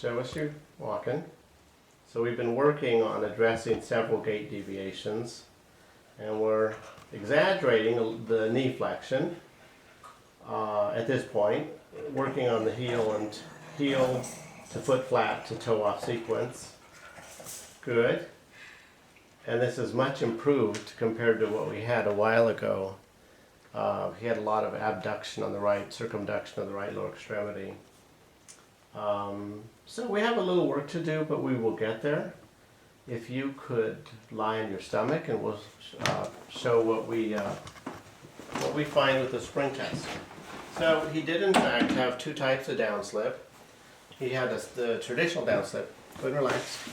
Show us you walking. So we've been working on addressing several gait deviations, and we're exaggerating the knee flexion at this point, working on the heel to foot flat to toe off sequence. Good. And this is much improved compared to what we had a while ago. He had a lot of abduction on the right, circumduction of the right lower extremity. So we have a little work to do, but we will get there. If you could lie on your stomach, and we'll show what we find with the spring test. So he did in fact have two types of downslip. He had the traditional downslip. Go and relax.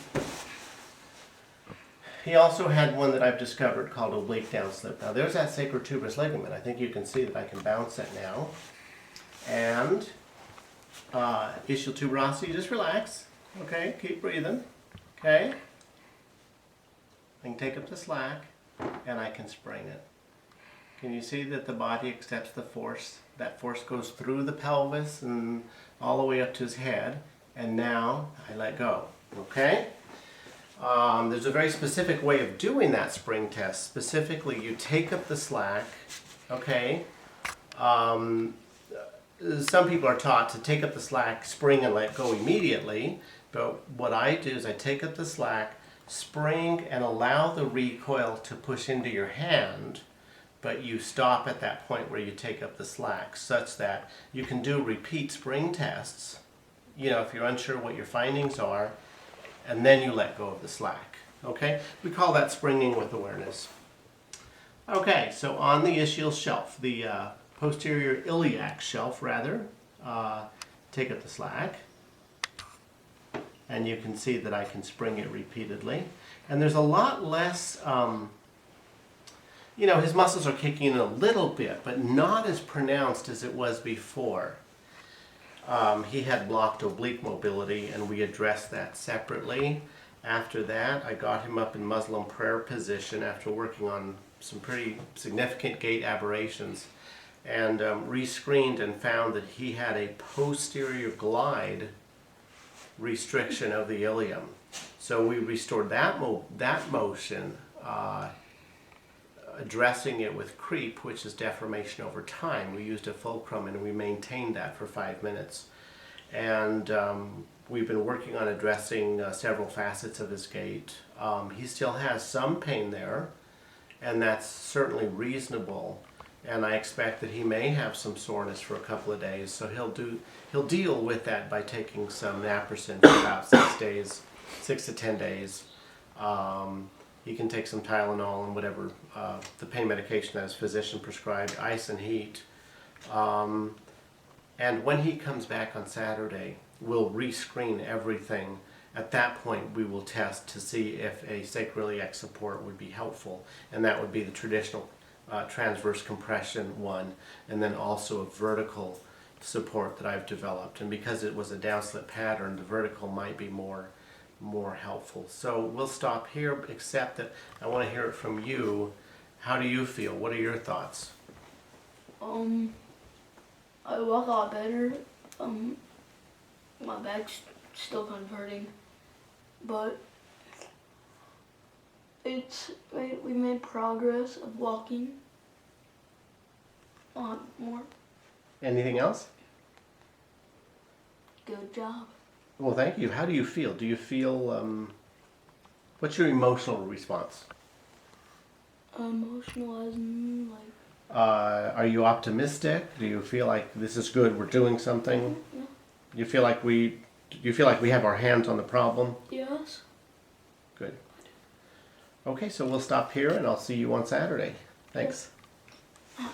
He also had one that I've discovered called oblique downslip. Now there's that sacrotuberous ligament. I think you can see that I can bounce it now. And ischial tuberosity, just relax. Okay, keep breathing. Okay. I can take up the slack and I can spring it. Can you see that the body accepts the force? That force goes through the pelvis and all the way up to his head. And now I let go. Okay? There's a very specific way of doing that spring test. Specifically, you take up the slack, okay? Some people are taught to take up the slack, spring, and let go immediately. But what I do is I take up the slack, spring, and allow the recoil to push into your hand. But you stop at that point where you take up the slack, such that you can do repeat spring tests. You know, if you're unsure what your findings are, and then you let go of the slack. Okay? We call that springing with awareness. Okay, so on the ischial shelf, the posterior iliac shelf rather, take up the slack. And you can see that I can spring it repeatedly. And there's a lot less, you know, his muscles are kicking in a little bit, but not as pronounced as it was before. He had blocked oblique mobility, and we addressed that separately. After that, I got him up in Muslim prayer position after working on some pretty significant gait aberrations, and rescreened and found that he had a posterior glide restriction of the ilium. So we restored that motion, addressing it with creep, which is deformation over time. We used a fulcrum and we maintained that for 5 minutes. And we've been working on addressing several facets of his gait. He still has some pain there, and that's certainly reasonable. And I expect that he may have some soreness for a couple of days, so he'll deal with that by taking some naproxen for about 6 to 10 days. He can take some Tylenol and whatever the pain medication that his physician prescribed, ice and heat. And when he comes back on Saturday, we'll rescreen everything. At that point, we will test to see if a sacroiliac support would be helpful, and that would be the traditional transverse compression one, and then also a vertical support that I've developed. And because it was a downslip pattern, the vertical might be more helpful. So we'll stop here, except that I want to hear it from you. How do you feel? What are your thoughts? I walk a lot better. My back's still kind of hurting, but we made progress of walking a lot more. Anything else? Good job. Well, thank you. How do you feel? Do you feel, what's your emotional response? Emotional as in, like... Are you optimistic? Do you feel like this is good, we're doing something? Yeah. Do you feel like we have our hands on the problem? Yes. Good. Okay, so we'll stop here and I'll see you on Saturday. Thanks.